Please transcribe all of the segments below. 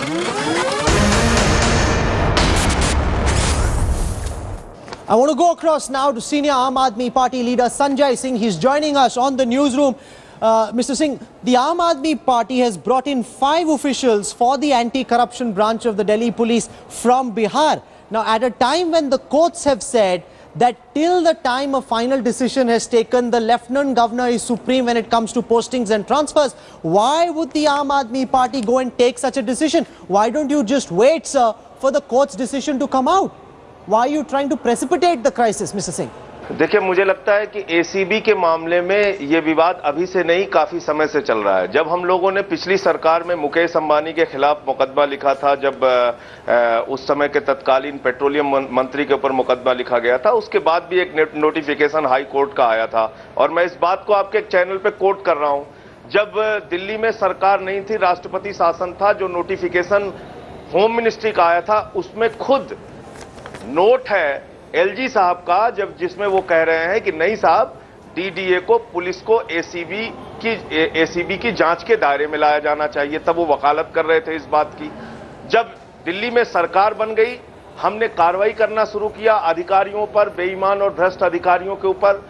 I want to go across now to senior Aam Aadmi Party leader Sanjay Singh. He's joining us on the newsroom. Mr. Singh, the Aam Aadmi Party has brought in 5 officials for the anti-corruption branch of the Delhi police from Bihar. Now, at a time when the courts have said that till the time a final decision has taken, the Lieutenant Governor is supreme when it comes to postings and transfers, why would the Aam Aadmi Party go and take such a decision? Why don't you just wait, sir, for the court's decision to come out? Why are you trying to precipitate the crisis, Mr. Singh? देखिए, मुझे लगता है कि ACB के मामले में ये विवाद अभी से नहीं, काफी समय से चल रहा है। जब हम लोगों ने पिछली सरकार में मुकेश अंबानी के खिलाफ मुकदमा लिखा था, जब उस समय के तत्कालीन पेट्रोलियम मंत्री के ऊपर मुकदमा लिखा गया था, उसके बाद भी एक नोटिफिकेशन हाई कोर्ट का आया था। और मैं इस बात को आपके एक चैनल पे कोट कर रहा हूं, जब दिल्ली में सरकार नहीं थी, राष्ट्रपति शासन था, जो नोटिफिकेशन होम मिनिस्ट्री का आया था, उसमें खुद नोट है एलजी साहब का, जब जिसमें वो कह रहे हैं कि नहीं साहब, डीडीए को, पुलिस को एसीबी की जांच के दायरे में लाया जाना चाहिए। तब वो वकालत कर रहे थे इस बात की। जब दिल्ली में सरकार बन गई, हमने कार्रवाई करना शुरू किया अधिकारियों पर, बेईमान और भ्रष्ट अधिकारियों के ऊपर।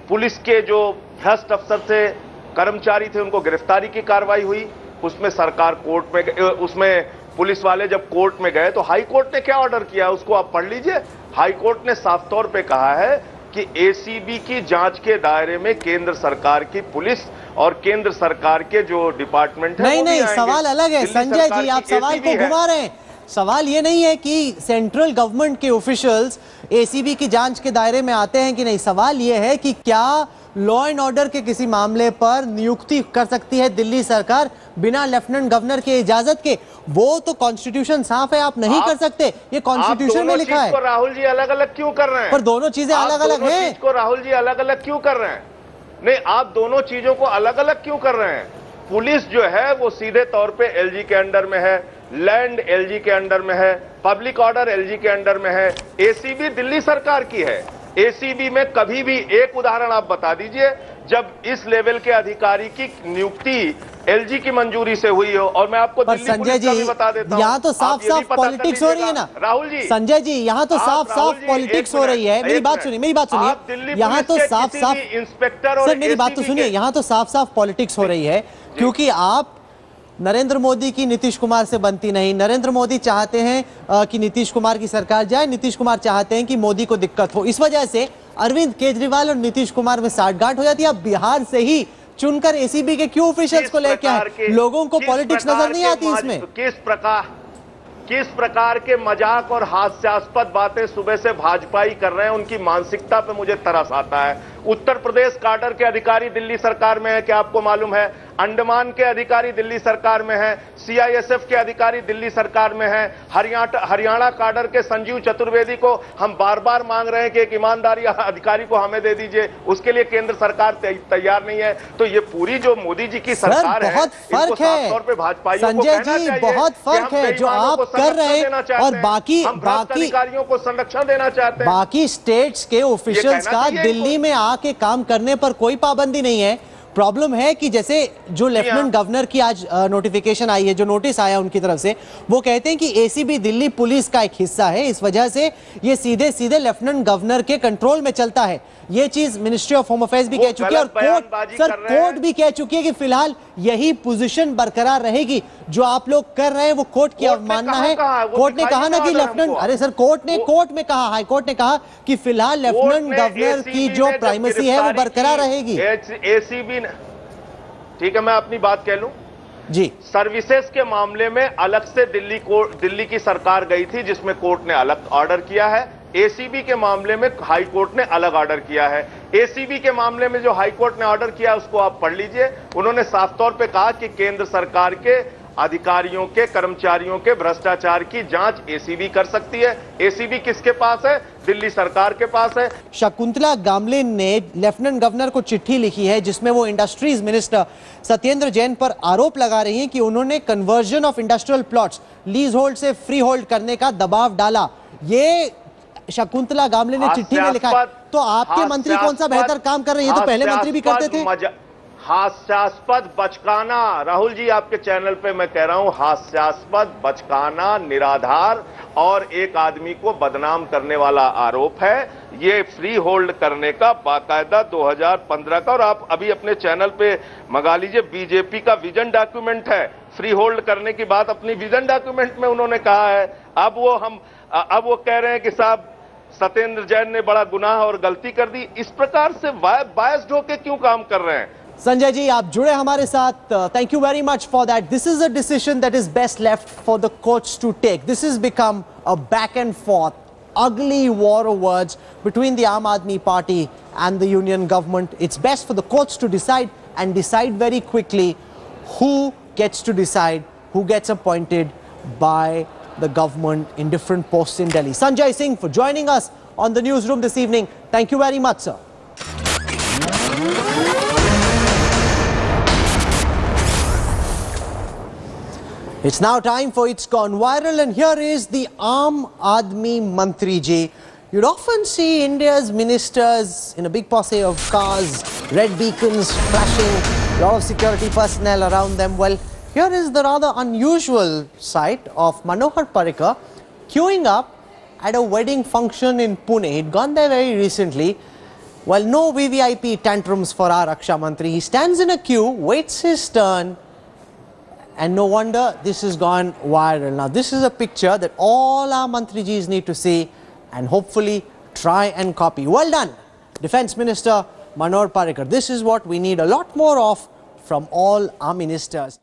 पुलिस के जो भ्रष्ट अफसर थे, कर्मचारी थे, उनको गिरफ्तारी की कार्रवाई हुई। उसमें सरकार कोर्ट में, उसमें पुलिस वाले जब कोर्ट में गए तो हाई कोर्ट ने क्या ऑर्डर किया, उसको आप पढ़ लीजिए। हाई कोर्ट ने साफ तौर पे कहा है कि एसीबी की जांच के दायरे में केंद्र सरकार की पुलिस और केंद्र सरकार के जो डिपार्टमेंट है, नहीं, सवाल अलग है संजय जी, आप सवाल को घुमा रहे हैं। सवाल ये नहीं है कि सेंट्रल गवर्नमेंट के ऑफिशियल्स एसीबी की जांच के दायरे में आते हैं कि नहीं। सवाल ये है कि क्या लॉ एंड ऑर्डर के किसी मामले पर नियुक्ति कर सकती है दिल्ली सरकार बिना लेफ्टिनेंट गवर्नर के इजाजत के? वो तो कॉन्स्टिट्यूशन साफ है, आप नहीं कर सकते, ये कॉन्स्टिट्यूशन में लिखा है। राहुल जी अलग अलग क्यों कर रहे हैं? पर दोनों चीजें अलग अलग हैं। राहुल जी अलग अलग क्यों कर रहे हैं? नहीं, आप दोनों चीजों को अलग अलग क्यों कर रहे हैं? पुलिस जो है वो सीधे तौर पे एलजी के अंडर में है, लैंड एलजी के अंडर में है, पब्लिक ऑर्डर एलजी के अंडर में है, एसीबी दिल्ली सरकार की है। एसीबी में कभी भी एक उदाहरण आप बता दीजिए जब इस लेवल के अधिकारी की नियुक्ति एलजी की मंजूरी से हुई हो। और मैं आपको दिल्ली पुलिस का भी बता देता हूं, यहाँ तो साफ साफ पॉलिटिक्स हो रही है ना राहुल जी। संजय जी, यहाँ तो साफ साफ पॉलिटिक्स हो रही है। मेरी बात सुनिए, यहाँ तो साफ साफ इंस्पेक्टर, सर मेरी बात तो सुनिए, यहाँ तो साफ साफ पॉलिटिक्स हो रही है, क्योंकि आप नरेंद्र मोदी की नीतीश कुमार से बनती नहीं। नरेंद्र मोदी चाहते हैं कि नीतीश कुमार की सरकार जाए, नीतीश कुमार चाहते हैं कि मोदी को दिक्कत हो। इस वजह से अरविंद केजरीवाल और नीतीश कुमार में साठगांठ हो जाती है। अब बिहार से ही चुनकर एसीबी के क्यों ऑफिशियल्स को लेके आए? लोगों को पॉलिटिक्स नजर नहीं आती इसमें? किस प्रकार के मजाक और हास्यास्पद बातें सुबह से भाजपाई कर रहे हैं, उनकी मानसिकता पे मुझे तरस आता है। उत्तर प्रदेश काडर के अधिकारी दिल्ली सरकार में है, क्या आपको मालूम है? अंडमान के अधिकारी दिल्ली सरकार में है, सीआईएसएफ के अधिकारी दिल्ली सरकार में है, हरियाणा काडर के संजीव चतुर्वेदी को हम बार बार मांग रहे हैं कि एक ईमानदारी अधिकारी को हमें दे दीजिए, उसके लिए केंद्र सरकार तैयार नहीं है। तो ये पूरी जो मोदी जी की सरकार है, बहुत फर्क है भाजपा संजय जी, बहुत फर्क है जो आप कर रहे हैं और बाकी अधिकारियों को संरक्षण देना चाहते हैं। बाकी स्टेट्स के ऑफिशियल्स का दिल्ली में आके काम करने पर कोई पाबंदी नहीं है। प्रॉब्लम है कि जैसे जो लेफ्टिनेंट गवर्नर की आज नोटिफिकेशन आई है, जो नोटिस आया उनकी तरफ से, वो कहते हैं कि एसीबी दिल्ली पुलिस का एक हिस्सा है, इस वजह से ये सीधे सीधे लेफ्टिनेंट गवर्नर के कंट्रोल में चलता है। ये चीज मिनिस्ट्री ऑफ होम अफेयर्स भी कह चुकी है और कोर्ट भी कह चुकी है कि फिलहाल यही पोजीशन बरकरार रहेगी। जो आप लोग कर रहे हैं वो कोर्ट की अवमानना है। कोर्ट ने कहा ना कि लेफ्टिनेंट, अरे सर कोर्ट में कहा, हाई कोर्ट ने कहा कि फिलहाल लेफ्टिनेंट गवर्नर की जो प्राइमेसी है वो बरकरार रहेगी। एसीबी, ठीक है, मैं अपनी बात कह लूं जी। सर्विसेज के मामले में अलग से दिल्ली की सरकार गई थी, जिसमें कोर्ट ने अलग ऑर्डर किया है। एसीबी के मामले में हाई कोर्ट ने अलग ऑर्डर किया है। एसीबी के मामले में जो हाई कोर्ट ने ऑर्डर किया उसको आप पढ़ लीजिए। उन्होंने साफ तौर पे कहा कि केंद्र सरकार के अधिकारियों के, कर्मचारियों के भ्रष्टाचार की जांच एसीबी कर सकती है। एसीबी किसके पास है? दिल्ली सरकार के पास है। शकुंतला गामलिन ने लेफ्टिनेंट गवर्नर को चिट्ठी लिखी है जिसमें वो इंडस्ट्रीज मिनिस्टर सत्येंद्र जैन पर आरोप लगा रही हैं कि उन्होंने conversion of industrial plots lease hold से फ्री होल्ड करने का दबाव डाला। ये शकुंतला गामलिन ने चिट्ठी में लिखा है। तो आपके मंत्री कौन सा बेहतर काम कर रहे हैं? ये तो पहले मंत्री भी करते थे। हास्यास्पद बचकाना, राहुल जी आपके चैनल पे मैं कह रहा हूं, हास्यास्पद बचकाना, निराधार और एक आदमी को बदनाम करने वाला आरोप है ये फ्री होल्ड करने का, बाकायदा 2015 का। और आप अभी अपने चैनल पे मंगा लीजिए, बीजेपी का विजन डॉक्यूमेंट है, फ्री होल्ड करने की बात अपनी विजन डॉक्यूमेंट में उन्होंने कहा है। अब वो कह रहे हैं कि साहब सत्येंद्र जैन ने बड़ा गुनाह और गलती कर दी। इस प्रकार से बायस्ड होके क्यों काम कर रहे हैं? संजय जी, आप जुड़े हमारे साथ, thank you very much for that. This is a decision that is best left for the courts to take. This is become a back and forth ugly war of words between the Aam Aadmi Party and the union government. It's best for the courts to decide, and decide very quickly, who gets to decide who gets appointed by the government in different posts in Delhi. Sanjay Singh for joining us on the newsroom this evening. Thank you very much, sir. It's now time for It's Gone Viral, and here is the Aam Aadmi Mantri ji. You'd often see India's ministers in a big posse of cars, red beacons flashing, a lot of security personnel around them. Well, here is the rather unusual sight of Manohar Parrikar queuing up at a wedding function in Pune. He'd gone there very recently. Well, no VVIP tantrums for our Raksha Mantri. He stands in a queue, waits his turn, and no wonder this has gone viral. Now, this is a picture that all our Mantrijis need to see and hopefully try and copy. Well done, Defence Minister Manohar Parrikar. This is what we need a lot more of from all our ministers.